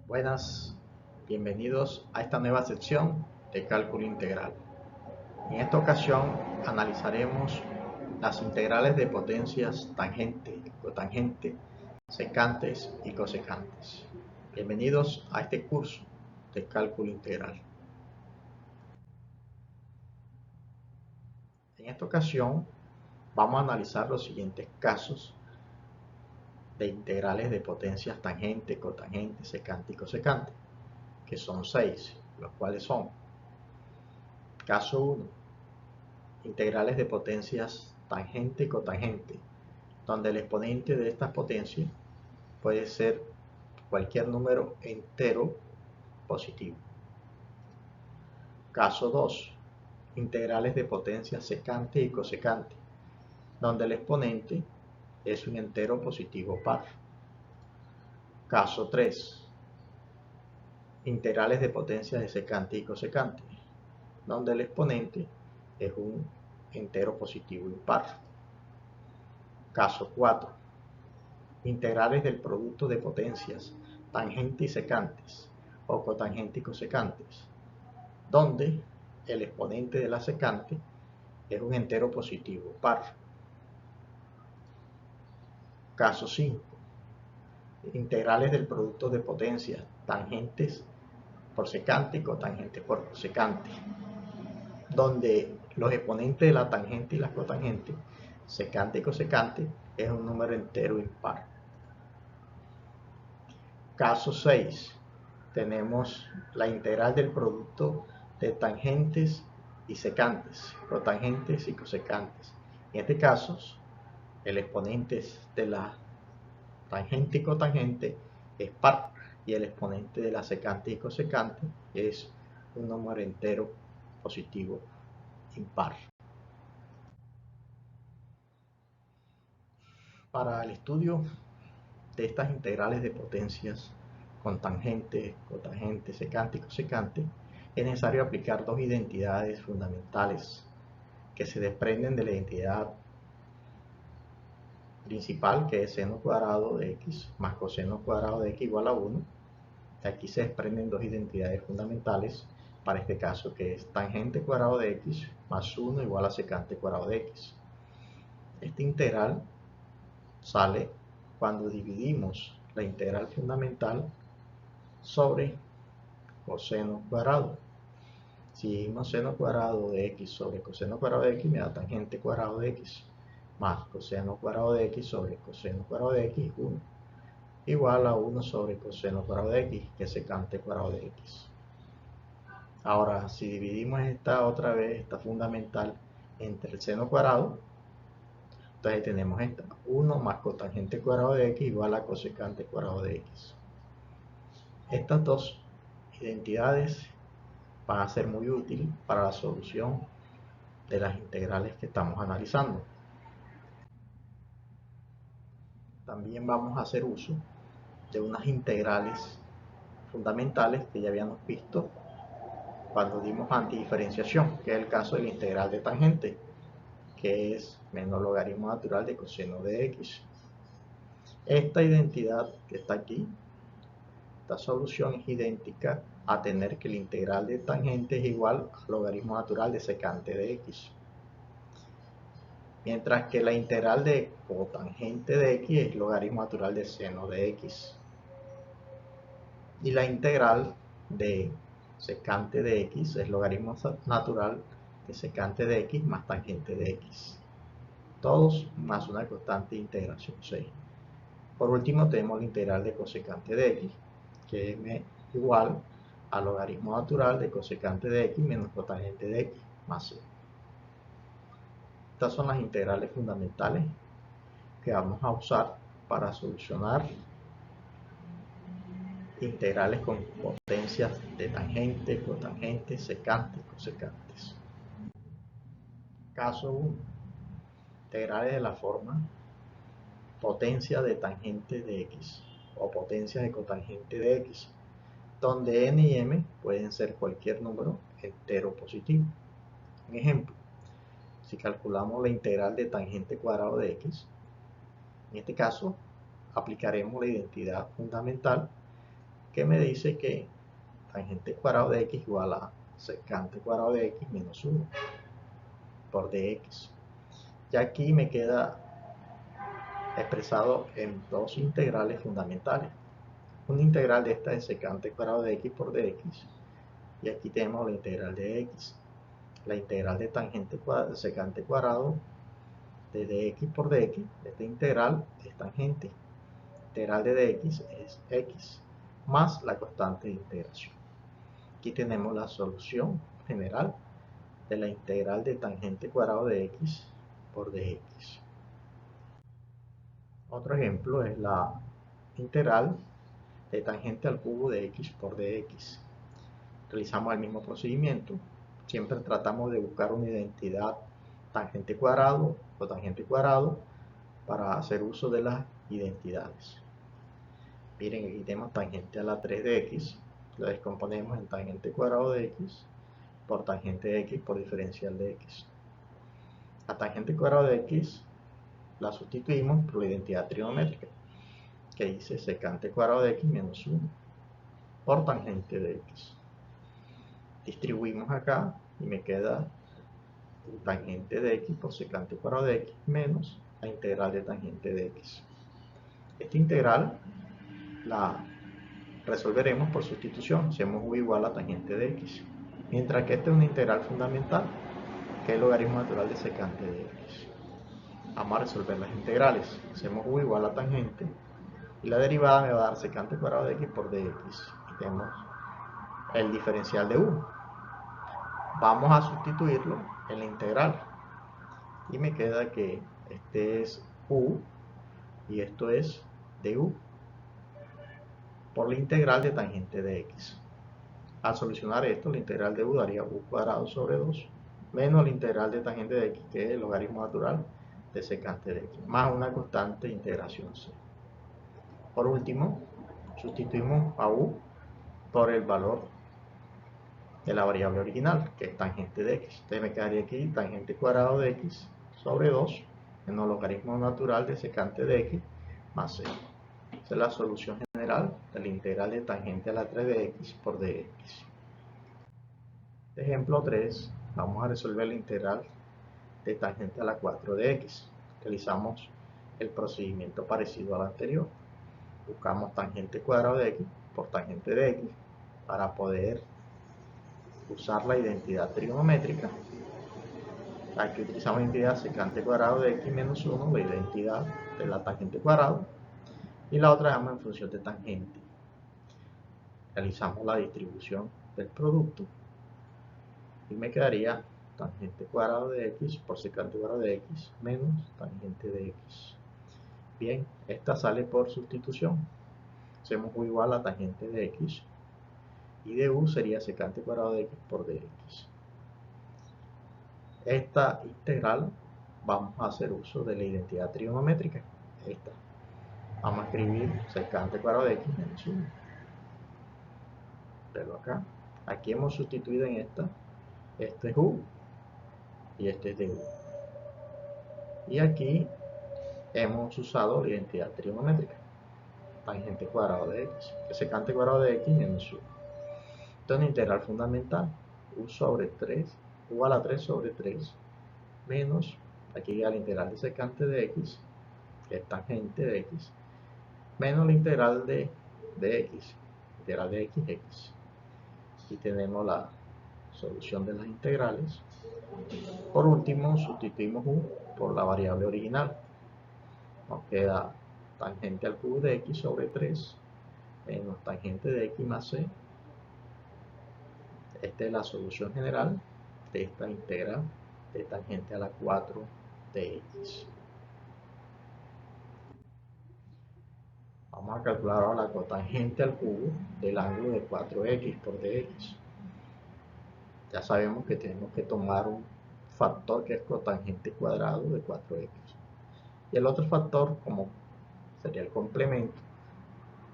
Buenas, bienvenidos a esta nueva sección de cálculo integral. En esta ocasión analizaremos las integrales de potencias tangente, cotangente, secantes y cosecantes. Bienvenidos a este curso de cálculo integral. En esta ocasión vamos a analizar los siguientes casos de integrales de potencias tangente, cotangente, secante y cosecante, que son 6, los cuales son: caso 1, integrales de potencias tangente y cotangente, donde el exponente de estas potencias puede ser cualquier número entero positivo. Caso 2, integrales de potencias secante y cosecante, donde el exponente es un entero positivo par. Caso 3, integrales de potencias de secante y cosecante, donde el exponente es un entero positivo impar. Caso 4, integrales del producto de potencias tangente y secantes o cotangente y cosecantes, donde el exponente de la secante es un entero positivo par. Caso 5, integrales del producto de potencias tangentes por secante y cotangente por cosecante, donde los exponentes de la tangente y las cotangentes, secante y cosecante, es un número entero impar. Caso 6, tenemos la integral del producto de tangentes y secantes, cotangentes y cosecantes. En este caso, el exponente de la tangente y cotangente es par, y el exponente de la secante y cosecante es un número entero positivo impar. Para el estudio de estas integrales de potencias con tangente, cotangente, secante y cosecante, es necesario aplicar dos identidades fundamentales que se desprenden de la identidad principal, que es seno cuadrado de x más coseno cuadrado de x igual a 1. De aquí se desprenden dos identidades fundamentales para este caso, que es tangente cuadrado de x más 1 igual a secante cuadrado de x. Esta integral sale cuando dividimos la integral fundamental sobre coseno cuadrado. Si dividimos seno cuadrado de x sobre coseno cuadrado de x, me da tangente cuadrado de x más coseno cuadrado de x sobre coseno cuadrado de x 1 igual a 1 sobre coseno cuadrado de x, que es secante cuadrado de x. Ahora, si dividimos esta fundamental entre el seno cuadrado, entonces tenemos esta 1 más cotangente cuadrado de x igual a cosecante cuadrado de x. Estas dos identidades van a ser muy útiles para la solución de las integrales que estamos analizando. También vamos a hacer uso de unas integrales fundamentales que ya habíamos visto cuando dimos antidiferenciación, que es el caso de la integral de tangente, que es menos logaritmo natural de coseno de x. Esta identidad que está aquí, esta solución es idéntica a tener que la integral de tangente es igual al logaritmo natural de secante de x. Mientras que la integral de cotangente de x es logaritmo natural de seno de x. Y la integral de secante de x es logaritmo natural de secante de x más tangente de x. Todos más una constante de integración 6. Por último tenemos la integral de cosecante de x, que es igual al logaritmo natural de cosecante de x menos cotangente de x más c. Estas son las integrales fundamentales que vamos a usar para solucionar integrales con potencias de tangente, cotangente, secante, cosecantes. Caso 1. Integrales de la forma potencia de tangente de x o potencia de cotangente de x, donde n y m pueden ser cualquier número entero positivo. Un ejemplo, si calculamos la integral de tangente cuadrado de x, en este caso aplicaremos la identidad fundamental, que que me dice que tangente cuadrado de x igual a secante cuadrado de x menos 1 por dx. Y aquí me queda expresado en dos integrales fundamentales. Una integral de esta es secante cuadrado de x por dx, y aquí tenemos la integral de x. La integral de tangente secante cuadrado de dx por dx, esta integral es tangente. Integral de dx es x más la constante de integración. Aquí tenemos la solución general de la integral de tangente cuadrado de x por dx. Otro ejemplo es la integral de tangente al cubo de x por dx. Realizamos el mismo procedimiento. Siempre tratamos de buscar una identidad tangente cuadrado o tangente cuadrado para hacer uso de las identidades. Miren, aquí tenemos tangente a la 3 de x, lo descomponemos en tangente cuadrado de x por tangente de x por diferencial de x. La tangente cuadrado de x la sustituimos por la identidad trigonométrica, que dice secante cuadrado de x menos 1 por tangente de x. Distribuimos acá y me queda tangente de x por secante cuadrado de x menos la integral de tangente de x. Esta integral la resolveremos por sustitución. Hacemos u igual a tangente de x. Mientras que esta es una integral fundamental, que es el logaritmo natural de secante de x. Vamos a resolver las integrales. Hacemos u igual a tangente y la derivada me va a dar secante cuadrado de x por dx. Aquí tenemos el diferencial de u. Vamos a sustituirlo en la integral y me queda que este es u y esto es du por la integral de tangente de x. Al solucionar esto, la integral de u daría u cuadrado sobre 2 menos la integral de tangente de x, que es el logaritmo natural de secante de x, más una constante de integración c. Por último, sustituimos a u por el valor de la variable original, que es tangente de x. Entonces me quedaría aquí tangente cuadrado de x sobre 2 menos logaritmo natural de secante de x más c. Esa es la solución general de la integral de tangente a la 3 de x por dx. Ejemplo 3, vamos a resolver la integral de tangente a la 4 de x. Realizamos el procedimiento parecido al anterior. Buscamos tangente cuadrado de x por tangente de x para poder usar la identidad trigonométrica. Aquí utilizamos la identidad secante cuadrado de x menos 1, la identidad de la tangente cuadrado, y la otra dejamos en función de tangente. Realizamos la distribución del producto y me quedaría tangente cuadrado de x por secante cuadrado de x menos tangente de x. Bien, esta sale por sustitución. Hacemos u igual a tangente de x y de u sería secante cuadrado de x por dx. Esta integral vamos a hacer uso de la identidad trigonométrica. Esta. Vamos a escribir secante cuadrado de x menos 1. Pero acá. Aquí hemos sustituido en esta. Este es u y este es de u. Y aquí hemos usado la identidad trigonométrica. Tangente cuadrado de x. Que secante cuadrado de x menos 1. Entonces, integral fundamental. U sobre 3. U a la 3 sobre 3. Menos, aquí llega la integral de secante de x, que es tangente de x, menos la integral de x, integral de x. Aquí tenemos la solución de las integrales. Por último, sustituimos u por la variable original. Nos queda tangente al cubo de x sobre 3 menos tangente de x más c. Esta es la solución general de esta integral de tangente a la 4 de x. Vamos a calcular ahora la cotangente al cubo del ángulo de 4x por dx. Ya sabemos que tenemos que tomar un factor que es cotangente cuadrado de 4x. Y el otro factor, como sería el complemento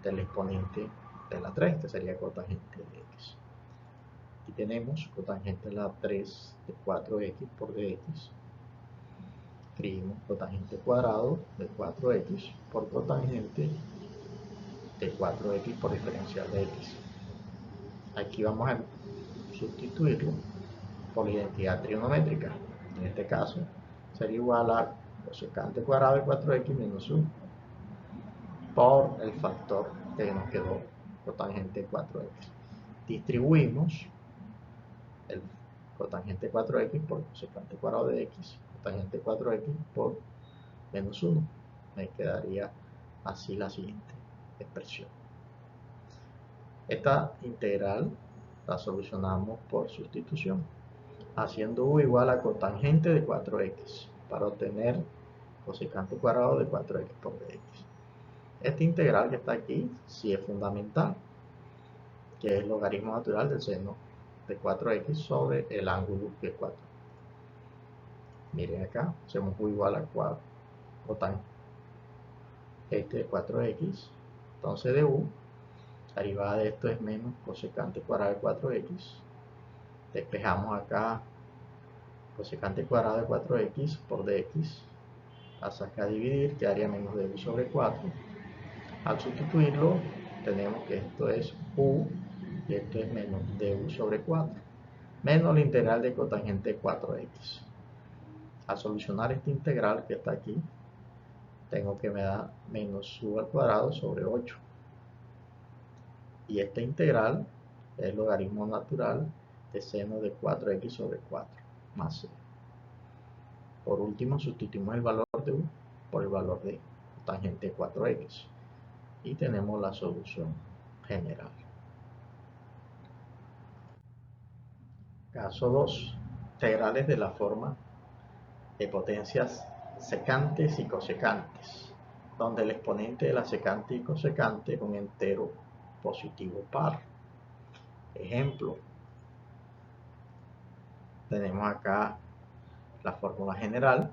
del exponente de la 3, que sería cotangente de x. Aquí tenemos cotangente a la 3 de 4x por dx. Escribimos cotangente cuadrado de 4x por cotangente de 4x por diferencial de x. Aquí vamos a sustituirlo por la identidad trigonométrica. En este caso sería igual a cosecante cuadrado de 4x menos 1 por el factor que nos quedó cotangente de 4x. Distribuimos el cotangente 4x por cosecante cuadrado de x, cotangente 4x por menos 1. Me quedaría así la siguiente expresión. Esta integral la solucionamos por sustitución, haciendo u igual a cotangente de 4x para obtener cosecante cuadrado de 4x por dx. Esta integral que está aquí sí es fundamental, que es el logaritmo natural del seno de 4x sobre el ángulo que es 4. Miren acá, hacemos u igual a 4 cotangente de 4x, entonces de u, la derivada de esto es menos cosecante cuadrado de 4x. Despejamos acá cosecante cuadrado de 4x por dx, hasta acá dividir, quedaría menos de u sobre 4. Al sustituirlo, tenemos que esto es u y esto es menos de u sobre 4, menos la integral de cotangente de 4x. Al solucionar esta integral que está aquí, tengo que me da menos u al cuadrado sobre 8. Y esta integral es el logaritmo natural de seno de 4x sobre 4 más c. Por último, sustituimos el valor de u por el valor de tangente 4x y tenemos la solución general. Caso 2. Integrales de la forma de potencias secantes y cosecantes, donde el exponente de la secante y cosecante es un entero positivo par. Ejemplo, tenemos acá la fórmula general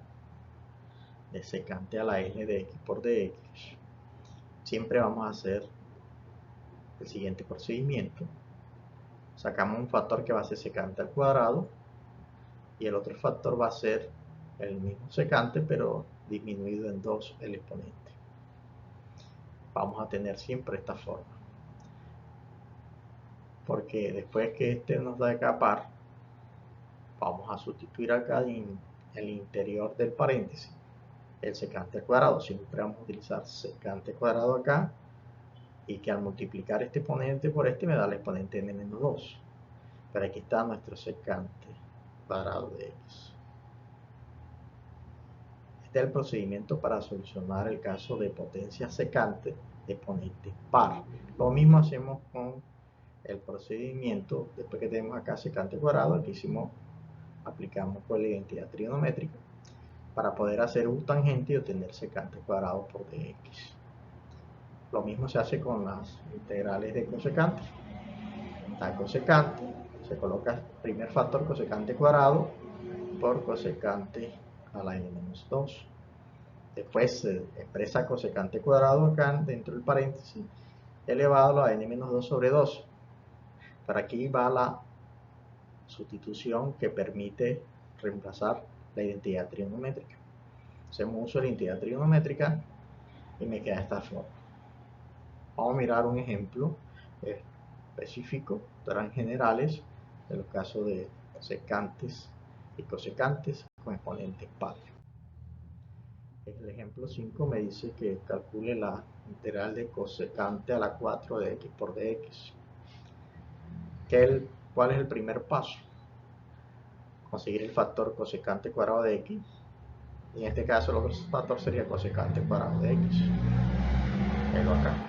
de secante a la n de x por dx. Siempre vamos a hacer el siguiente procedimiento. Sacamos un factor que va a ser secante al cuadrado y el otro factor va a ser el mismo secante pero disminuido en 2 el exponente. Vamos a tener siempre esta forma, porque después que este nos da acá par, vamos a sustituir acá en el interior del paréntesis el secante al cuadrado. Siempre vamos a utilizar secante cuadrado acá, y que al multiplicar este exponente por este me da el exponente n menos 2. Pero aquí está nuestro secante cuadrado de x. Este es el procedimiento para solucionar el caso de potencia secante de exponente par. Lo mismo hacemos con el procedimiento, después que tenemos acá secante cuadrado, aquí aplicamos con la identidad trigonométrica para poder hacer un tangente y obtener secante cuadrado por dx. Lo mismo se hace con las integrales de cosecante. Está cosecante, se coloca el primer factor cosecante cuadrado por cosecante a la n-2. Después se expresa cosecante cuadrado acá dentro del paréntesis elevado a la n-2 sobre 2. Para aquí va la sustitución que permite reemplazar la identidad trigonométrica. Hacemos uso de la identidad trigonométrica y me queda esta forma. Vamos a mirar un ejemplo específico, serán generales, en los casos de secantes y cosecantes con exponentes par. El ejemplo 5 me dice que calcule la integral de cosecante a la 4 de x por dx. ¿Cuál es el primer paso? Conseguir el factor cosecante cuadrado de x, y en este caso el otro factor sería cosecante cuadrado de x. Vengo acá.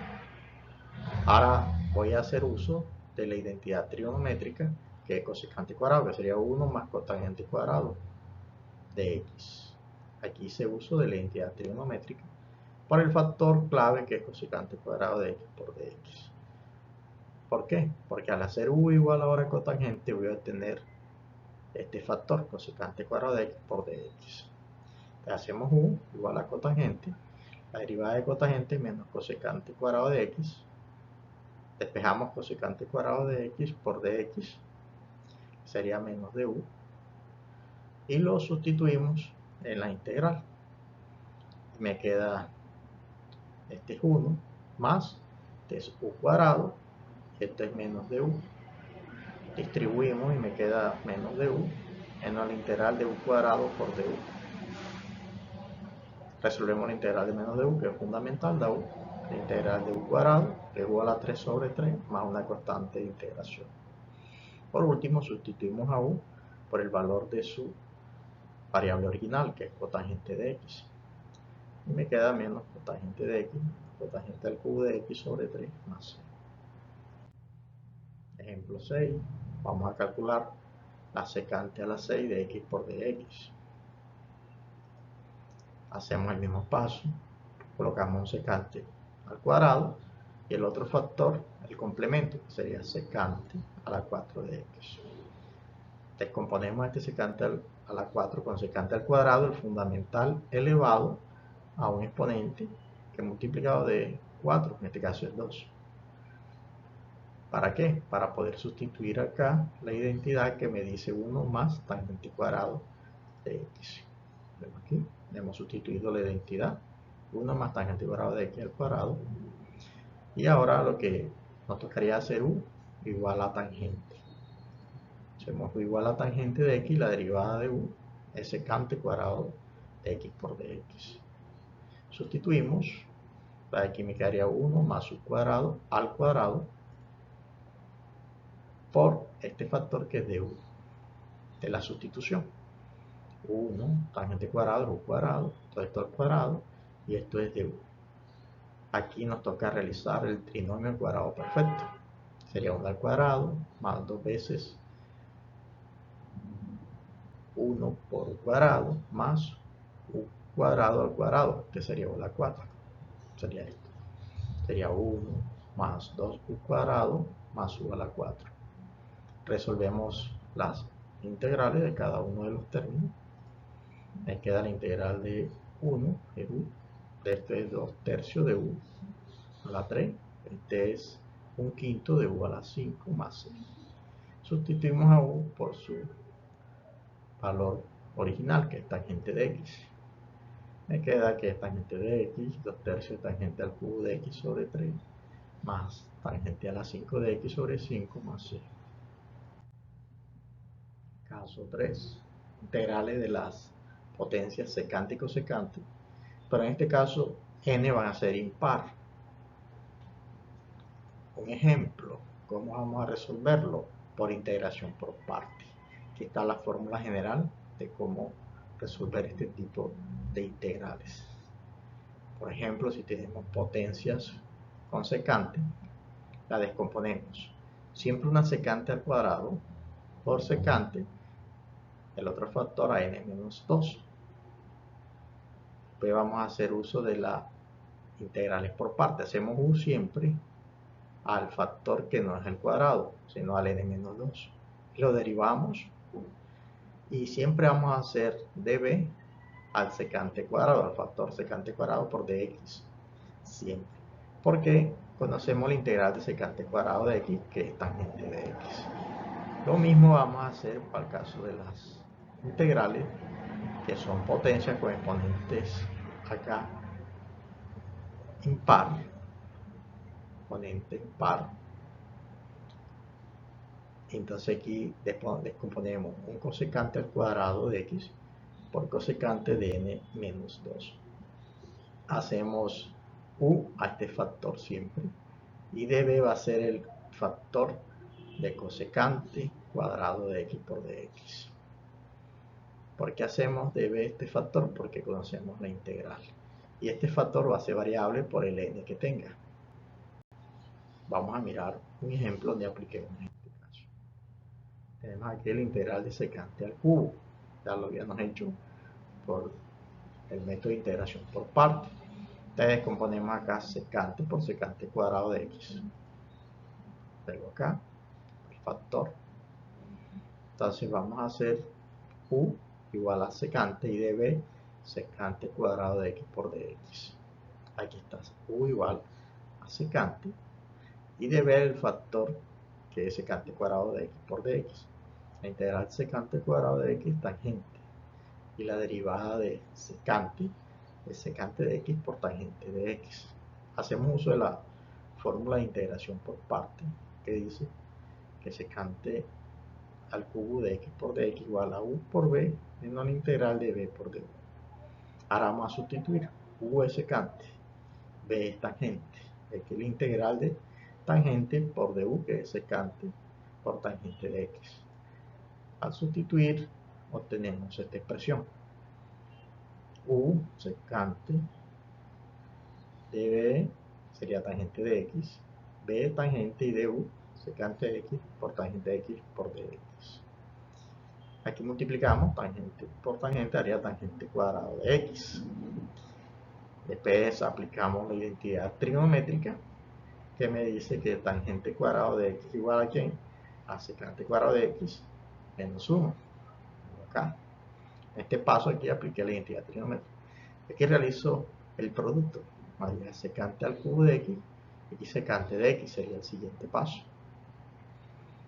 Ahora voy a hacer uso de la identidad trigonométrica, que es cosecante cuadrado, que sería 1 más cotangente cuadrado de x. Aquí hice uso de la identidad trigonométrica por el factor clave, que es cosecante cuadrado de x por dx. ¿Por qué? Porque al hacer u igual ahora a cotangente voy a obtener este factor cosecante cuadrado de x por dx. Hacemos u igual a cotangente, la derivada de cotangente menos cosecante cuadrado de x. Despejamos cosecante cuadrado de x por dx, sería menos de u, y lo sustituimos en la integral. Me queda este 1 más Este es u cuadrado, y esto es menos de u. Distribuimos y me queda menos de u en la integral de u cuadrado por du. Resolvemos la integral de menos de u, que es fundamental, da u. La integral de u cuadrado, que es igual a 3 sobre 3, más una constante de integración. Por último, sustituimos a u por el valor de su variable original, que es cotangente de x. Y me queda menos cotangente de x, cotangente al cubo de x sobre 3 más c. Ejemplo 6, vamos a calcular la secante a la 6 de x por dx. Hacemos el mismo paso, colocamos un secante al cuadrado y el otro factor, el complemento, que sería secante a la 4 de x. Descomponemos este secante a la 4 con secante al cuadrado, el fundamental elevado a un exponente que multiplicado de 4, en este caso es 2. ¿Para qué? Para poder sustituir acá la identidad que me dice 1 más tangente cuadrado de x. Aquí hemos sustituido la identidad 1 más tangente cuadrado de x al cuadrado, y ahora lo que nos tocaría hacer u igual a tangente. Hacemos u igual a tangente de x, la derivada de u es secante cuadrado de x por dx. Sustituimos, aquí me quedaría 1 más u cuadrado al cuadrado por este factor que es de u, de la sustitución. 1 tangente cuadrado es u cuadrado, todo esto al cuadrado, y esto es de u. Aquí nos toca realizar el trinomio al cuadrado perfecto. Sería 1 al cuadrado más 2 veces 1 por u cuadrado más u cuadrado al cuadrado, que sería igual a 4. Sería esto. Sería 1 más 2u cuadrado más u a la 4. Resolvemos las integrales de cada uno de los términos. Me queda la integral de 1, de u. De esto es 2 tercios de u a la 3. Este es 1/5 de u a la 5 más c. Sustituimos a u por su valor original, que es tangente de x. Me queda que es tangente de x, 2 tercios tangente al cubo de x sobre 3, más tangente a la 5 de x sobre 5 más c. Caso 3, integrales de las potencias secante y cosecante, pero en este caso n van a ser impar. Un ejemplo, ¿cómo vamos a resolverlo? Por integración por parte. Aquí está la fórmula general de cómo resolver este tipo de integrales. Por ejemplo, si tenemos potencias con secante, la descomponemos. Siempre una secante al cuadrado por secante, el otro factor a n menos 2. Después vamos a hacer uso de las integrales por parte. Hacemos u siempre al factor que no es el cuadrado, sino al n menos 2. Lo derivamos y siempre vamos a hacer db al secante cuadrado, al factor secante cuadrado por dx. Siempre. Porque conocemos la integral de secante cuadrado de x, que es tangente de x. Lo mismo vamos a hacer para el caso de las integrales, que son potencias con exponentes acá impar, exponente impar. Entonces aquí descomponemos un cosecante al cuadrado de x por cosecante de n menos 2. Hacemos u a este factor siempre, y db va a ser el factor de cosecante cuadrado de x por dx. ¿Por qué hacemos db este factor? Porque conocemos la integral, y este factor va a ser variable por el n que tenga. Vamos a mirar un ejemplo donde apliquemos este caso. Tenemos aquí la integral de secante al cubo, ya lo habíamos hecho por el método de integración por parte. Entonces descomponemos acá secante por secante cuadrado de x. Luego acá el factor. Entonces vamos a hacer u igual a secante y db secante cuadrado de x por dx. Aquí está u igual a secante y db el factor que es secante cuadrado de x por dx. La integral secante cuadrado de x es tangente, y la derivada de secante es secante de x por tangente de x. Hacemos uso de la fórmula de integración por parte, que dice que secante al cubo de x por dx igual a u por b menos la integral de b por du. Ahora vamos a sustituir. U es secante, b es tangente, x es la integral de tangente por du, que es secante por tangente de x. Al sustituir obtenemos esta expresión. U secante de b sería tangente de x, b tangente y du secante de x por tangente de x por dx. Aquí multiplicamos tangente por tangente, haría tangente cuadrado de x. Después aplicamos la identidad trigonométrica que me dice que tangente cuadrado de x igual a ¿quién? A secante cuadrado de x menos 1. Acá. En este paso aquí apliqué la identidad trigonométrica. Aquí realizo el producto. Vaya secante al cubo de x y secante de x sería el siguiente paso.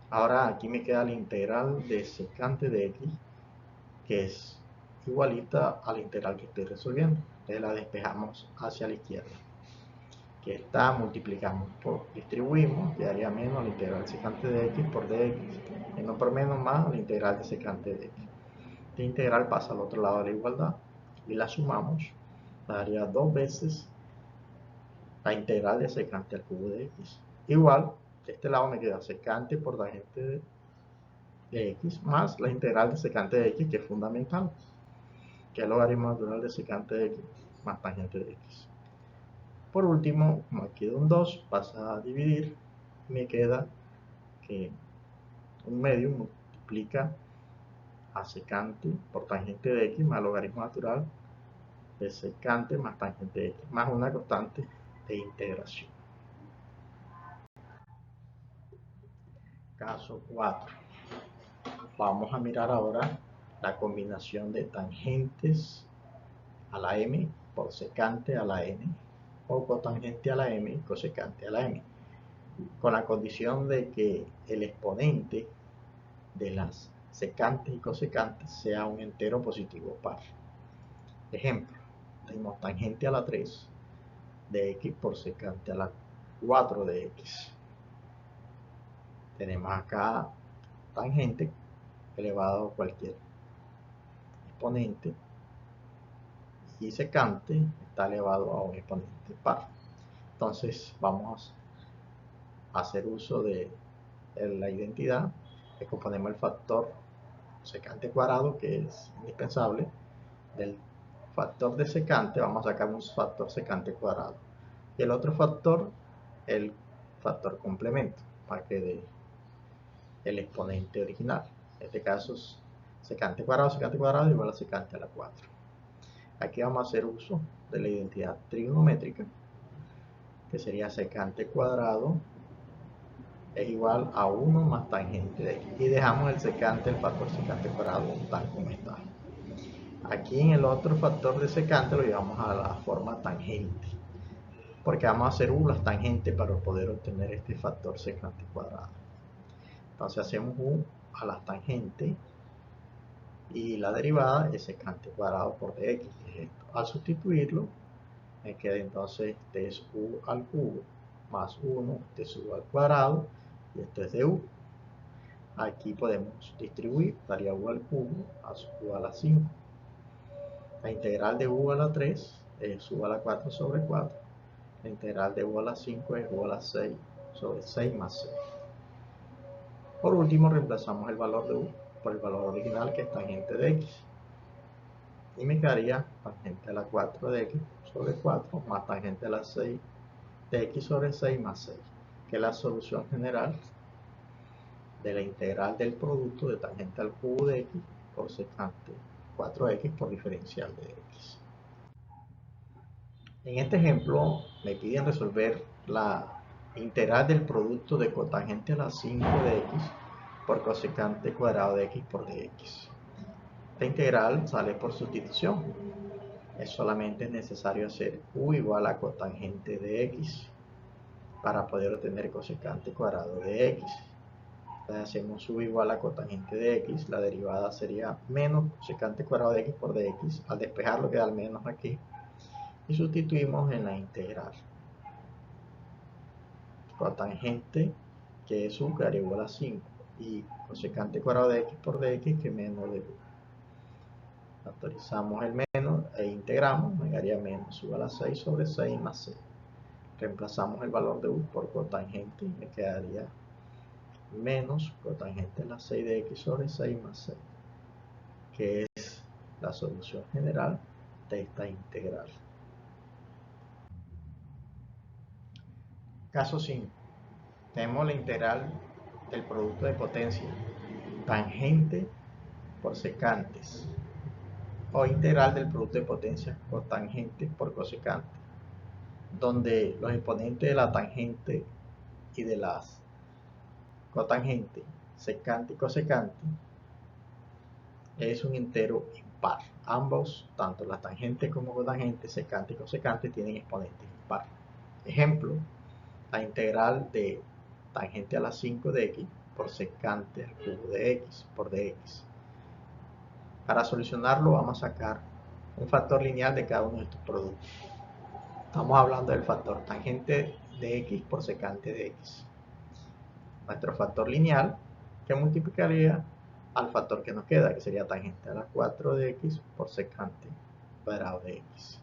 Ahora aquí me queda la integral de secante de x, que es igualita a la integral que estoy resolviendo. Entonces la despejamos hacia la izquierda. Que esta multiplicamos por distribuimos, quedaría menos la integral de secante de x por dx, menos por menos más la integral de secante de x. Esta integral pasa al otro lado de la igualdad y la sumamos, daría 2 veces la integral de secante al cubo de x. Igual, de este lado me queda secante por tangente de x más la integral de secante de x, que es fundamental, que es el logaritmo natural de secante de x más tangente de x. Por último, como aquí queda un 2, pasa a dividir, me queda que un medio multiplica a secante por tangente de x más logaritmo natural de secante más tangente de x, más una constante de integración. Caso 4. Vamos a mirar ahora la combinación de tangentes a la m por secante a la n, o cotangente a la m y cosecante a la m, con la condición de que el exponente de las secantes y cosecantes sea un entero positivo par. Ejemplo, tenemos tangente a la 3 de x por secante a la 4 de x. Tenemos acá tangente elevado a cualquier exponente y secante está elevado a un exponente par. Entonces vamos a hacer uso de la identidad, que componemos el factor secante cuadrado, que es indispensable. Del factor de secante vamos a sacar un factor secante cuadrado y el otro factor, el factor complemento, para que dé el exponente original. En este caso es secante cuadrado igual a secante a la 4. Aquí vamos a hacer uso de la identidad trigonométrica, que sería secante cuadrado es igual a 1 más tangente de x, y dejamos el secante, el factor secante cuadrado tal como está. Aquí en el otro factor de secante lo llevamos a la forma tangente, porque vamos a hacer u las tangentes para poder obtener este factor secante cuadrado. Entonces hacemos u a las tangentes y la derivada es secante cuadrado por dx, que es esto. Al sustituirlo me queda entonces este es u al cubo más 1, este es u al cuadrado y esto es de u. Aquí podemos distribuir, daría u al cubo más u a la 5. La integral de u a la 3 es u a la 4 sobre 4. La integral de u a la 5 es u a la 6 sobre 6 más 6. Por último, reemplazamos el valor de u por el valor original, que es tangente de x. Y me quedaría tangente a la 4 de x sobre 4 más tangente a la 6 de x sobre 6 más 6, que es la solución general de la integral del producto de tangente al cubo de x por secante 4x por diferencial de x. En este ejemplo me piden resolver la integral del producto de cotangente a la 5 de x por cosecante cuadrado de x por dx. Esta integral sale por sustitución. Es solamente necesario hacer u igual a cotangente de x para poder obtener cosecante cuadrado de x. Entonces hacemos u igual a cotangente de x, la derivada sería menos cosecante cuadrado de x por dx. Al despejarlo queda el menos aquí y sustituimos en la integral. cotangente que es u, que daría igual a 5, y cosecante cuadrado de x por dx, que es menos de u. Factorizamos el menos e integramos, me daría menos u a la 6 sobre 6 más 6. Reemplazamos el valor de u por cotangente y me quedaría menos cotangente a la 6 de x sobre 6 más 6, que es la solución general de esta integral. Caso 5. Tenemos la integral del producto de potencia tangente por secantes, o integral del producto de potencia cotangente por cosecante, donde los exponentes de la tangente y de las cotangente, secante y cosecante, es un entero impar. Ambos, tanto la tangente como cotangente, secante y cosecante, tienen exponentes impar. Ejemplo, la integral de tangente a la 5 de x por secante al cubo de x por dx. Para solucionarlo vamos a sacar un factor lineal de cada uno de estos productos. Estamos hablando del factor tangente de x por secante de x. Nuestro factor lineal que multiplicaría al factor que nos queda, que sería tangente a la 4 de x por secante cuadrado de x.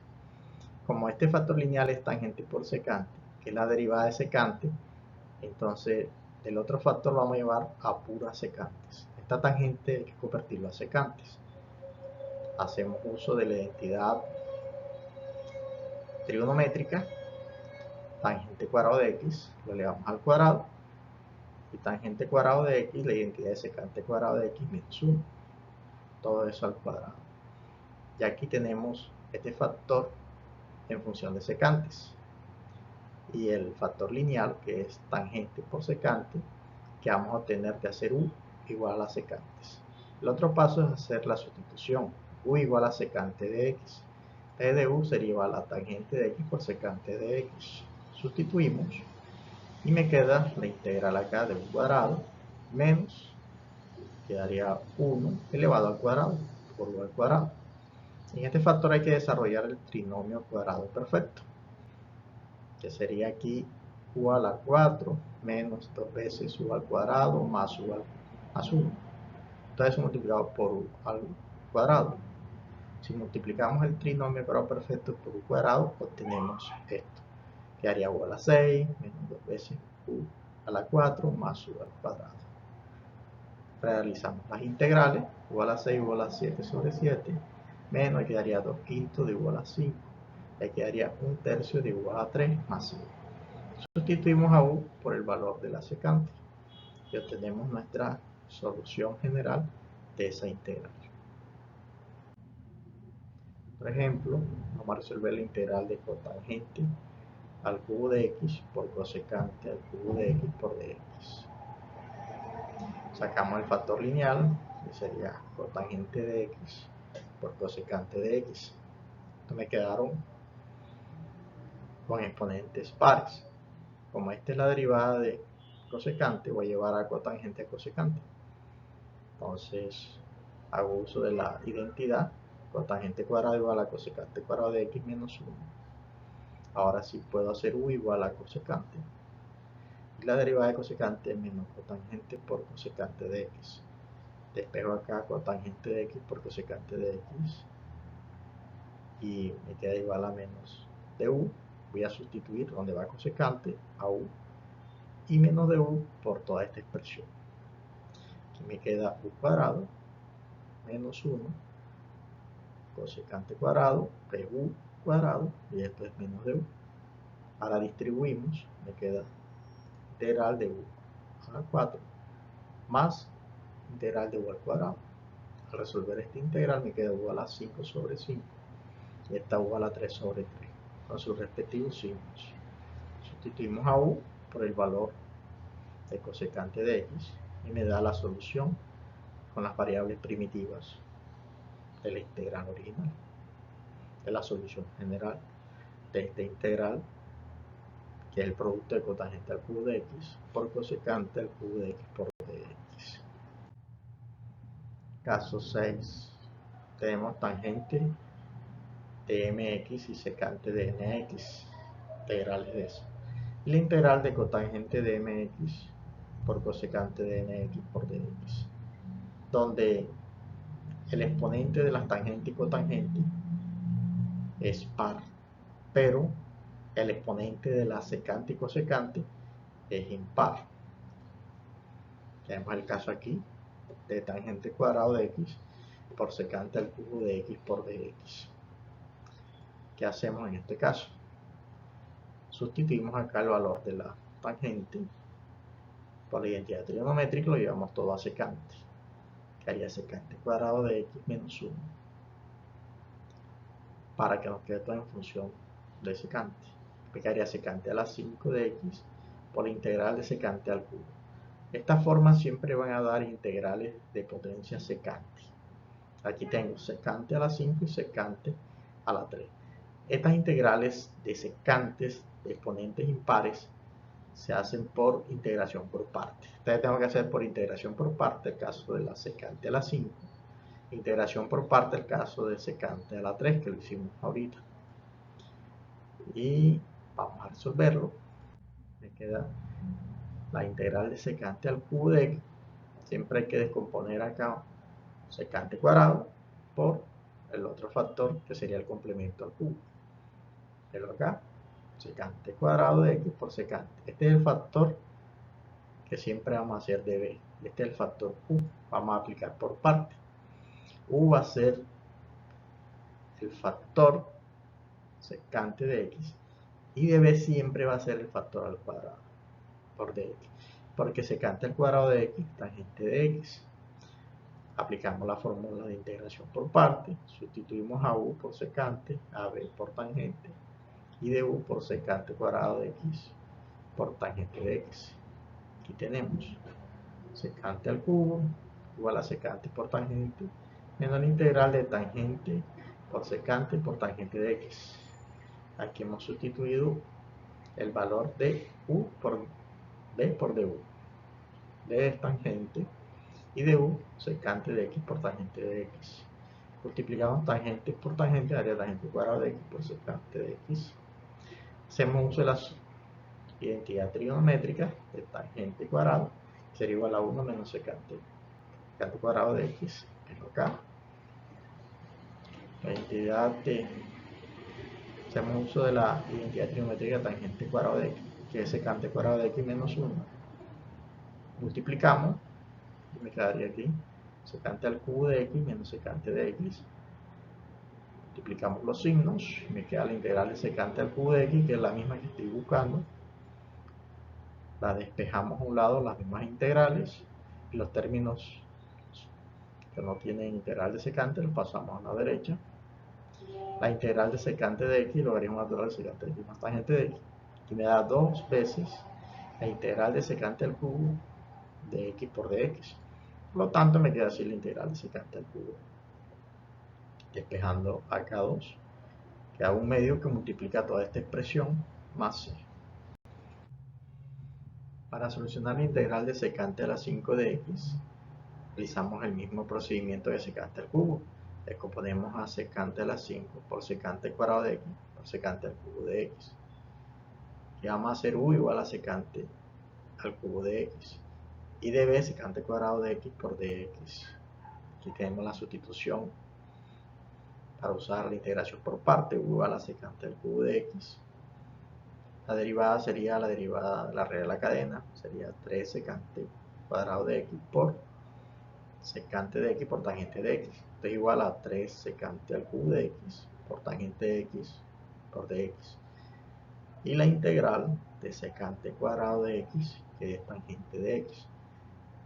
Como este factor lineal es tangente por secante, que es la derivada de secante, entonces el otro factor lo vamos a llevar a puras secantes. Esta tangente hay que convertirlo a secantes. Hacemos uso de la identidad trigonométrica, tangente cuadrado de x, lo elevamos al cuadrado, y tangente cuadrado de x, la identidad de secante cuadrado de x menos 1, todo eso al cuadrado. Y aquí tenemos este factor en función de secantes, y el factor lineal, que es tangente por secante, que vamos a obtener de hacer u igual a secantes. El otro paso es hacer la sustitución, u igual a secante de x. P de u sería igual a tangente de x por secante de x. Sustituimos y me queda la integral acá de u cuadrado menos, quedaría 1 elevado al cuadrado por u al cuadrado. En este factor hay que desarrollar el trinomio cuadrado perfecto, que sería aquí u a la 4 menos 2 veces u al cuadrado más u al más 1. Todo eso multiplicado por u al cuadrado. Si multiplicamos el trinomio cuadrado perfecto por u cuadrado, obtenemos esto. Quedaría u a la 6 menos 2 veces u a la 4 más u al cuadrado. Realizamos las integrales, u a la 6, u a la 7 sobre 7, menos, quedaría 2 quintos de u a la 5, y quedaría 1 tercio de u a la 3 más 5. Sustituimos a u por el valor de la secante y obtenemos nuestra solución general de esa integral. Por ejemplo, vamos a resolver la integral de cotangente al cubo de x por cosecante al cubo de x por dx. Sacamos el factor lineal, que sería cotangente de x por cosecante de x. Entonces me quedaron con exponentes pares. Como esta es la derivada de cosecante, voy a llevar a cotangente a cosecante. Entonces hago uso de la identidad cotangente cuadrado igual a cosecante cuadrado de x menos 1. Ahora sí puedo hacer u igual a cosecante. Y la derivada de cosecante es menos cotangente por cosecante de x. Despejo acá cotangente de x por cosecante de x. Y me queda igual a menos de u. Voy a sustituir donde va cosecante a u. Y menos de u por toda esta expresión. Aquí me queda u cuadrado menos 1 cosecante cuadrado de u cuadrado, y esto es menos de u. Ahora distribuimos, me queda integral de u a la 4 más integral de u al cuadrado. Al resolver esta integral me queda u a la 5 sobre 5 y esta u a la 3 sobre 3 con sus respectivos signos. Sustituimos a u por el valor de cosecante de x y me da la solución con las variables primitivas de la integral original, de la solución general de esta integral, que es el producto de cotangente al cubo de x por cosecante al cubo de x por dx. Caso 6. Tenemos tangente de mx y secante de nx, integrales de eso. y la integral de cotangente de mx por cosecante de nx por dx, donde el exponente de las tangente y cotangente es par, pero el exponente de la secante y cosecante es impar. Tenemos el caso aquí de tangente cuadrado de x por secante al cubo de x por dx. ¿Qué hacemos en este caso? Sustituimos acá el valor de la tangente por la identidad trigonométrica, lo llevamos todo a secante, que haría secante cuadrado de x menos 1, para que nos quede todo en función de secante, que haría secante a la 5 de x por la integral de secante al cubo. Estas formas siempre van a dar integrales de potencia secante. Aquí tengo secante a la 5 y secante a la 3. Estas integrales de secantes de exponentes impares se hacen por integración por parte. Entonces tengo que hacer por integración por parte el caso de la secante a la 5, integración por parte el caso de secante a la 3, que lo hicimos ahorita. Y vamos a resolverlo. Me queda la integral de secante al cubo de x. Siempre hay que descomponer acá secante cuadrado por el otro factor, que sería el complemento al cubo. Pero acá, secante cuadrado de x por secante. Este es el factor que siempre vamos a hacer de b. Este es el factor u. Vamos a aplicar por parte. U va a ser el factor secante de x y de b siempre va a ser el factor al cuadrado por dx, porque secante al cuadrado de x, tangente de x. Aplicamos la fórmula de integración por parte, sustituimos a u por secante, a b por tangente y de u por secante cuadrado de x por tangente de x. Aquí tenemos secante al cubo igual a secante por tangente menos la integral de tangente por secante por tangente de x. Aquí hemos sustituido el valor de u por b por du. D es tangente y du secante de x por tangente de x. Multiplicamos tangente por tangente, daría tangente cuadrado de x por secante de x. Hacemos uso de la identidad trigonométrica de tangente cuadrado, sería igual a 1 menos secante cuadrado de x, que es acá. La identidad de, hacemos uso de la identidad trigonométrica de tangente cuadrado de x, que es secante cuadrado de x menos 1. Multiplicamos y me quedaría aquí secante al cubo de x menos secante de x. Multiplicamos los signos y me queda la integral de secante al cubo de x, que es la misma que estoy buscando. La despejamos a un lado, las mismas integrales, y los términos que no tienen integral de secante los pasamos a la derecha. La integral de secante de x, logaritmo natural de secante de x más tangente de x, y me da 2 veces la integral de secante al cubo de x por dx. Por lo tanto, me queda así la integral de secante al cubo. Despejando acá 2, queda un medio que multiplica toda esta expresión más c. Para solucionar la integral de secante a la 5 de x, utilizamos el mismo procedimiento de secante al cubo. Descomponemos a secante a la 5 por secante cuadrado de x por secante al cubo de x. Y vamos a hacer u igual a secante al cubo de x. Y de b secante cuadrado de x por dx. Aquí tenemos la sustitución para usar la integración por parte, u igual a secante al cubo de x. La derivada sería la derivada de la regla de la cadena, sería 3 secante cuadrado de x por secante de x por tangente de x. Esto es igual a 3 secante al cubo de x por tangente de x por dx. Y la integral de secante cuadrado de x, que es tangente de x.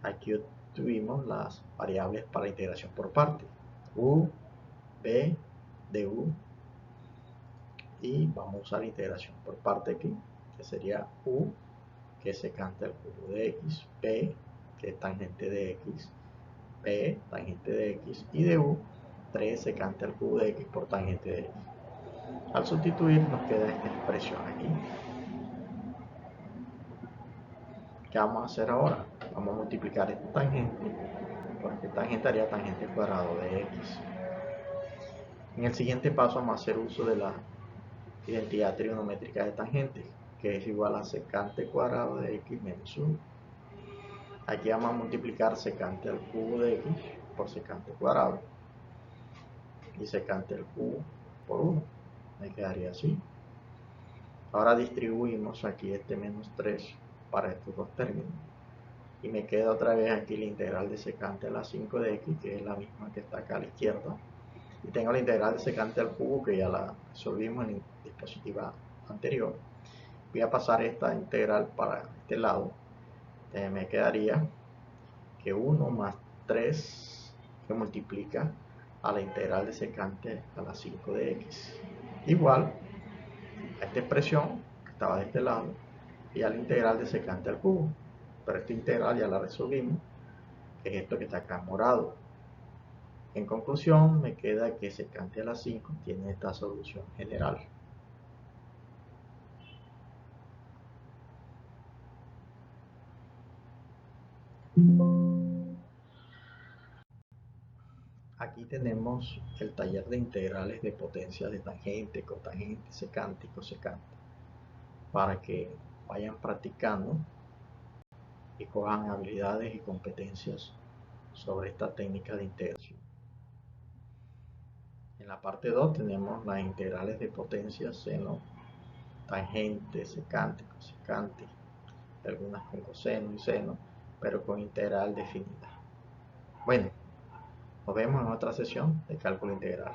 Aquí obtuvimos las variables para la integración por parte, u, b, du, y vamos a usar integración por parte aquí, que sería u, que es secante al cubo de x, b, que es tangente de x, b, tangente de x, y du, 3 secante al cubo de x por tangente de x. Al sustituir nos queda esta expresión aquí. ¿Qué vamos a hacer ahora? Vamos a multiplicar esta tangente, porque tangente haría tangente cuadrado de x. En el siguiente paso vamos a hacer uso de la identidad trigonométrica de tangente. que es igual a secante cuadrado de x menos 1. Aquí vamos a multiplicar secante al cubo de x por secante cuadrado y secante al cubo por 1. Me quedaría así. Ahora distribuimos aquí este menos 3 para estos dos términos. Y me queda otra vez aquí la integral de secante a la 5 de x, que es la misma que está acá a la izquierda. Y tengo la integral de secante al cubo, que ya la resolvimos en la dispositiva anterior. Voy a pasar esta integral para este lado. Me quedaría que 1 más 3 que multiplica a la integral de secante a la 5 de x. Igual a esta expresión que estaba de este lado y a la integral de secante al cubo. Pero esta integral ya la resolvimos, que es esto que está acá en morado. En conclusión, me queda que secante a la 5 tiene esta solución general. Aquí tenemos el taller de integrales de potencias de tangente, cotangente, secante y cosecante, para que vayan practicando y cojan habilidades y competencias sobre esta técnica de integración. En la parte 2 tenemos las integrales de potencias seno, tangente, secante, cosecante, algunas con coseno y seno, pero con integral definida. Bueno, nos vemos en otra sesión de cálculo integral.